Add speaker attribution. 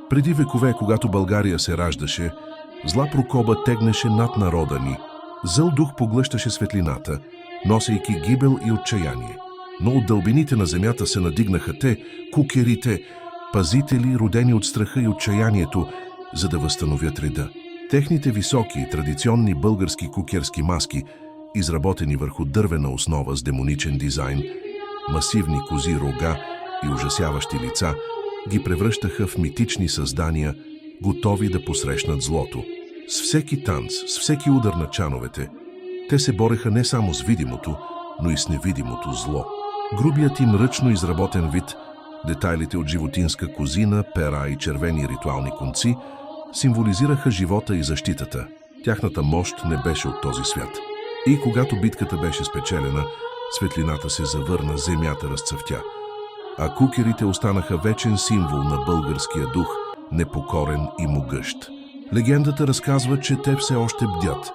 Speaker 1: Преди векове, когато България се раждаше, зла прокоба тегнеше над народа ни. Зъл дух поглъщаше светлината, носейки гибел и отчаяние. Но от дълбините на земята се надигнаха те, кукерите, пазители, родени от страха и отчаянието, за да възстановят реда. Техните високи, традиционни български кукерски маски, изработени върху дървена основа с демоничен дизайн, масивни кози рога и ужасяващи лица, ги превръщаха в митични създания, готови да посрещнат злото. С всеки танц, с всеки удар на чановете, те се бореха не само с видимото, но и с невидимото зло. Грубият им ръчно изработен вид, детайлите от животинска козина, пера и червени ритуални конци символизираха живота и защитата. Тяхната мощ не беше от този свят. И когато битката беше спечелена, светлината се завърна, земята разцъфтя. А кукерите останаха вечен символ на българския дух, непокорен и могъщ. Легендата разказва, че те все още бдят,